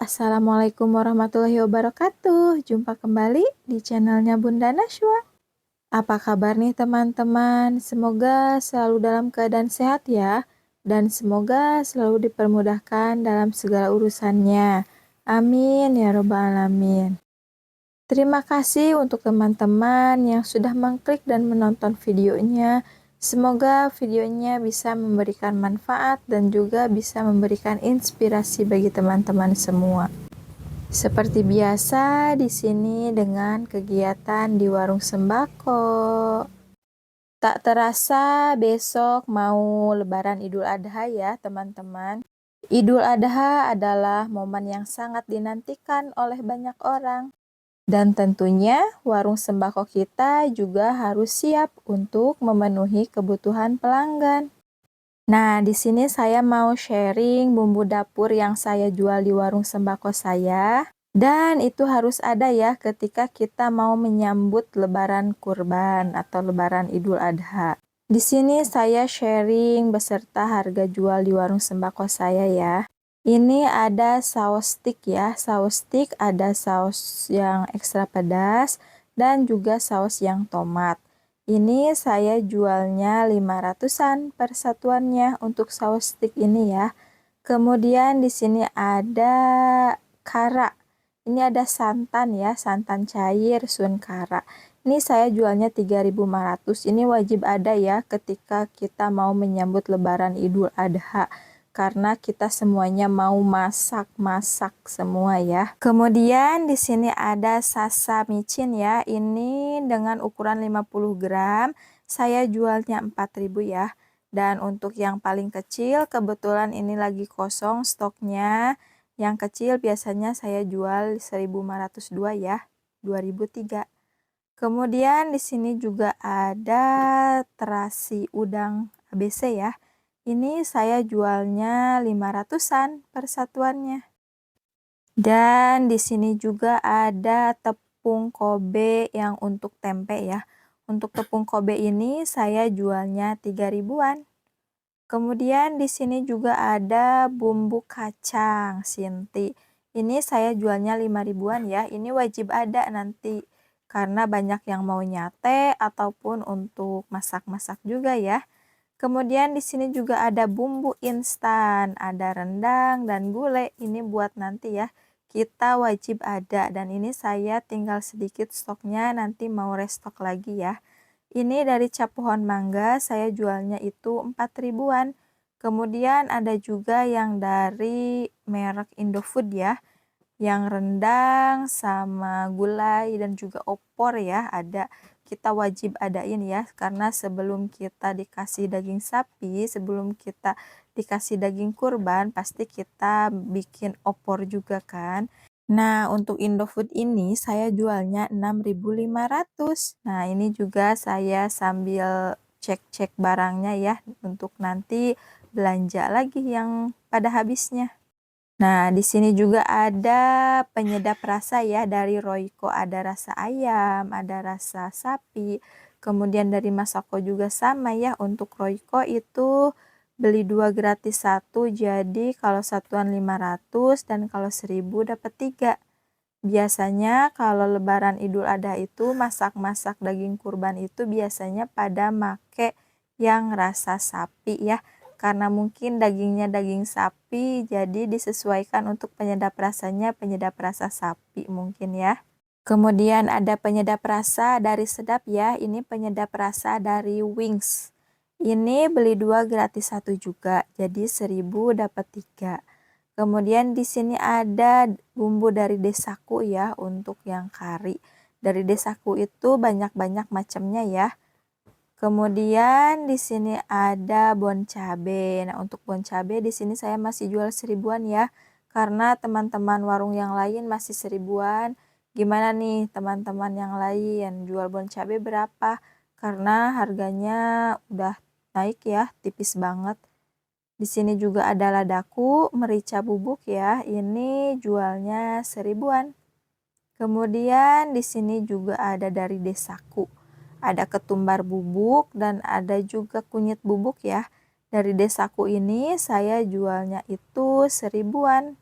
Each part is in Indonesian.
Assalamualaikum warahmatullahi wabarakatuh. Jumpa kembali di channelnya Bunda Nashwa. Apa kabar nih teman-teman? Semoga selalu dalam keadaan sehat ya. Dan semoga selalu dipermudahkan dalam segala urusannya. Amin ya robbal alamin. Terima kasih untuk teman-teman yang sudah mengklik dan menonton videonya. Semoga videonya bisa memberikan manfaat dan juga bisa memberikan inspirasi bagi teman-teman semua. Seperti biasa di sini dengan kegiatan di warung sembako. Tak terasa besok mau Lebaran Idul Adha ya teman-teman. Idul Adha adalah momen yang sangat dinantikan oleh banyak orang. Dan tentunya warung sembako kita juga harus siap untuk memenuhi kebutuhan pelanggan. Nah, di sini saya mau sharing bumbu dapur yang saya jual di warung sembako saya. Dan itu harus ada ya ketika kita mau menyambut Lebaran Kurban atau Lebaran Idul Adha. Di sini saya sharing beserta harga jual di warung sembako saya ya. Ini ada saus stick ya, saus stick ada saus yang ekstra pedas dan juga saus yang tomat. Ini saya jualnya 500-an per satuannya untuk saus stick ini ya. Kemudian di sini ada kara. Ini ada santan ya, santan cair sun kara. Ini saya jualnya 3.500. Ini wajib ada ya ketika kita mau menyambut Lebaran Idul Adha. Karena kita semuanya mau masak-masak semua ya. Kemudian di sini ada sasa micin ya. Ini dengan ukuran 50 gram. Saya jualnya 4.000 ya. Dan untuk yang paling kecil kebetulan ini lagi kosong stoknya. Yang kecil biasanya saya jual 1.502 ya. 2.003. Kemudian di sini juga ada terasi udang ABC ya. Ini saya jualnya 500-an per satuannya. Dan di sini juga ada tepung Kobe yang untuk tempe ya. Untuk tepung Kobe ini saya jualnya 3.000-an. Kemudian di sini juga ada bumbu kacang Sinti. Ini saya jualnya 5.000-an ya. Ini wajib ada nanti karena banyak yang mau nyate ataupun untuk masak-masak juga ya. Kemudian di sini juga ada bumbu instan, ada rendang dan gulai. Ini buat nanti ya. Kita wajib ada dan ini saya tinggal sedikit stoknya, nanti mau restock lagi ya. Ini dari cap pohon mangga, saya jualnya itu 4.000-an. Kemudian ada juga yang dari merek Indofood ya. Yang rendang sama gulai dan juga opor ya ada. Kita wajib adain ya, karena sebelum kita dikasih daging sapi, sebelum kita dikasih daging kurban, pasti kita bikin opor juga kan. Nah, untuk Indofood ini saya jualnya 6.500. Nah, ini juga saya sambil cek-cek barangnya ya, untuk nanti belanja lagi yang pada habisnya. Nah, di sini juga ada penyedap rasa ya dari Royco, ada rasa ayam, ada rasa sapi. Kemudian dari Masako juga sama ya, untuk Royco itu beli 2 gratis 1, jadi kalau satuan 500 dan kalau 1.000 dapat 3. Biasanya kalau Lebaran Idul Adha itu masak-masak daging kurban itu biasanya pada make yang rasa sapi ya. Karena mungkin dagingnya daging sapi, jadi disesuaikan untuk penyedap rasanya penyedap rasa sapi mungkin ya. Kemudian ada penyedap rasa dari sedap ya, ini penyedap rasa dari Wings. Ini beli 2 gratis 1 juga, jadi 1.000 dapat 3. Kemudian di sini ada bumbu dari Desaku ya untuk yang kari. Dari Desaku itu banyak-banyak macamnya ya. Kemudian di sini ada bon cabe. Nah, untuk bon cabe di sini saya masih jual 1.000-an ya. Karena teman-teman warung yang lain masih 1.000-an. Gimana nih teman-teman yang lain jual bon cabe berapa? Karena harganya udah naik ya, tipis banget. Di sini juga ada ladaku, merica bubuk ya. Ini jualnya 1.000-an. Kemudian di sini juga ada dari Desaku. Ada ketumbar bubuk dan ada juga kunyit bubuk ya. Dari Desaku ini saya jualnya itu 1.000-an.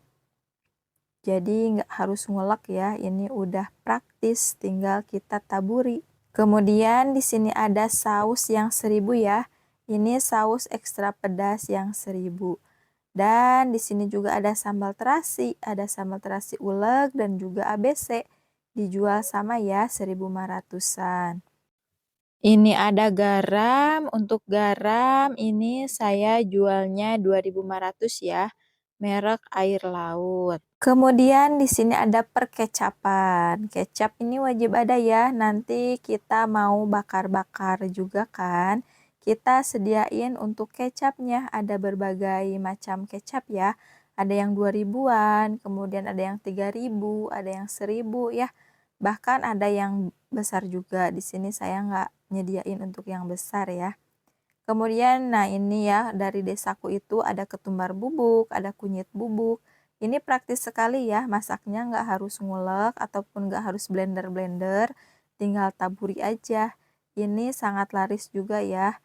Jadi nggak harus ngulek ya, ini udah praktis, tinggal kita taburi. Kemudian di sini ada saus yang 1000 ya. Ini saus ekstra pedas yang 1000. Dan di sini juga ada sambal terasi uleg dan juga ABC. Dijual sama ya, 1500-an. Ini ada garam, untuk garam ini saya jualnya 2.500 ya, merek Air Laut. Kemudian di sini ada perkecapan. Kecap ini wajib ada ya, nanti kita mau bakar-bakar juga kan. Kita sediain untuk kecapnya, ada berbagai macam kecap ya. Ada yang 2000-an, kemudian ada yang 3000, ada yang 1000 ya. Bahkan ada yang besar juga. Di sini saya nggak nyediain untuk yang besar ya. Kemudian, nah ini ya, dari desaku itu ada ketumbar bubuk, ada kunyit bubuk. Ini praktis sekali ya, masaknya nggak harus ngulek ataupun nggak harus blender-blender, tinggal taburi aja. Ini sangat laris juga ya.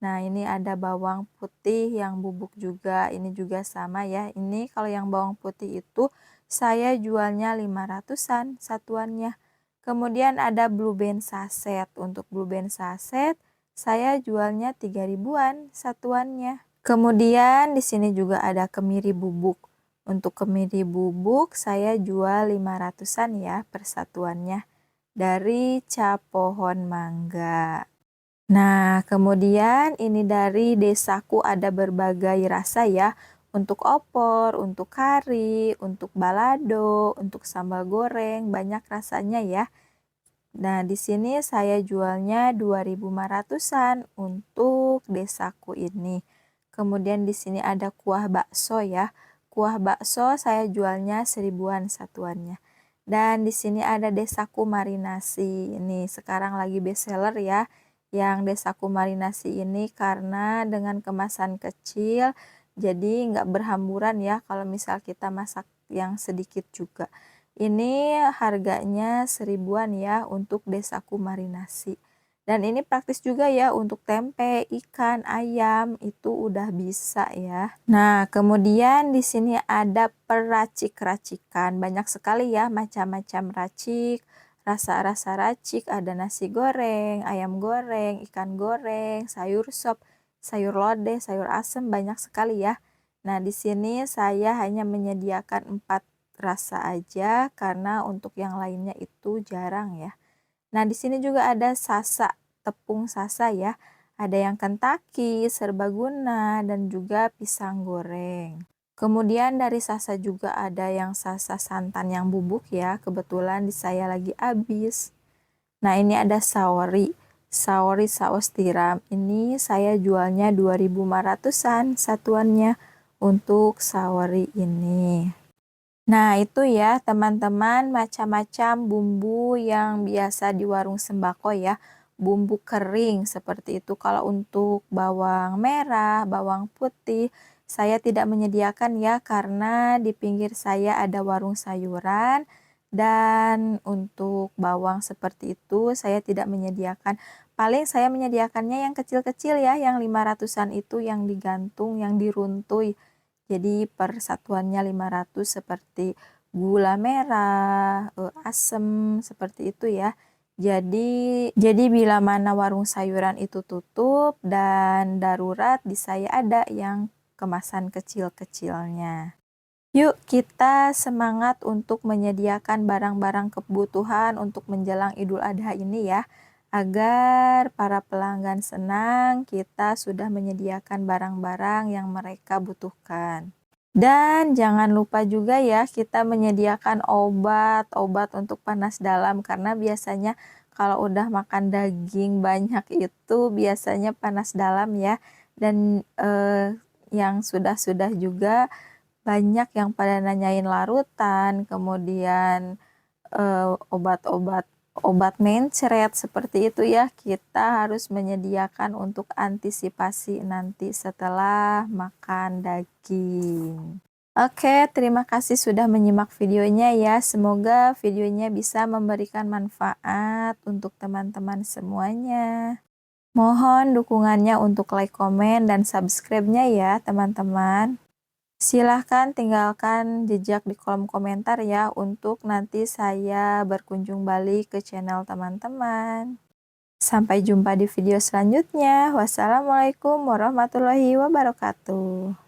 Nah, ini ada bawang putih yang bubuk juga, ini juga sama ya. Ini kalau yang bawang putih itu saya jualnya 500-an satuannya. Kemudian ada blue band saset. Untuk blue band saset saya jualnya 3000-an satuannya. Kemudian di sini juga ada kemiri bubuk. Untuk kemiri bubuk saya jual 500-an ya persatuannya dari cap pohon mangga. Nah, kemudian ini dari desaku ada berbagai rasa ya. Untuk opor, untuk kari, untuk balado, untuk sambal goreng, banyak rasanya ya. Nah, di sini saya jualnya 2.500-an untuk desaku ini. Kemudian di sini ada kuah bakso ya. Kuah bakso saya jualnya 1000-an satuannya. Dan di sini ada desaku marinasi. Ini sekarang lagi best seller ya. Yang desaku marinasi ini karena dengan kemasan kecil jadi nggak berhamburan ya kalau misal kita masak yang sedikit juga. Ini harganya 1000-an ya untuk desaku marinasi. Dan ini praktis juga ya untuk tempe, ikan, ayam itu udah bisa ya. Nah, kemudian di sini ada peracik-racikan. Banyak sekali ya macam-macam racik, rasa-rasa racik, ada nasi goreng, ayam goreng, ikan goreng, sayur sop, sayur lodeh, sayur asem, banyak sekali ya. Nah, di sini saya hanya menyediakan 4 rasa aja karena untuk yang lainnya itu jarang ya. Nah, di sini juga ada sasa, tepung sasa ya. Ada yang Kentucky, serbaguna, dan juga pisang goreng. Kemudian dari sasa juga ada yang sasa santan yang bubuk ya. Kebetulan di saya lagi habis. Nah, ini ada saori. Saori saus tiram. Ini saya jualnya 2.500-an satuannya untuk saori ini. Nah, itu ya teman-teman macam-macam bumbu yang biasa di warung sembako ya. Bumbu kering seperti itu. Kalau untuk bawang merah, bawang putih, saya tidak menyediakan ya karena di pinggir saya ada warung sayuran. Dan untuk bawang seperti itu saya tidak menyediakan. Paling saya menyediakannya yang kecil-kecil ya, yang 500-an itu yang digantung, yang diruntui. Jadi persatuannya 500 seperti gula merah, asem seperti itu ya. Jadi bila mana warung sayuran itu tutup dan darurat di saya ada yang kemasan kecil-kecilnya. Yuk kita semangat untuk menyediakan barang-barang kebutuhan untuk menjelang Idul Adha ini ya. Agar para pelanggan senang, kita sudah menyediakan barang-barang yang mereka butuhkan. Dan jangan lupa juga ya, kita menyediakan obat untuk panas dalam. Karena biasanya kalau udah makan daging banyak itu biasanya panas dalam ya. Dan yang sudah-sudah juga banyak yang pada nanyain larutan, kemudian obat mencret seperti itu ya. Kita harus menyediakan untuk antisipasi nanti setelah makan daging. Oke, terima kasih sudah menyimak videonya ya. Semoga videonya bisa memberikan manfaat untuk teman-teman semuanya. Mohon dukungannya untuk like, komen, dan subscribe-nya ya teman-teman. Silahkan tinggalkan jejak di kolom komentar ya untuk nanti saya berkunjung balik ke channel teman-teman. Sampai jumpa di video selanjutnya. Wassalamualaikum warahmatullahi wabarakatuh.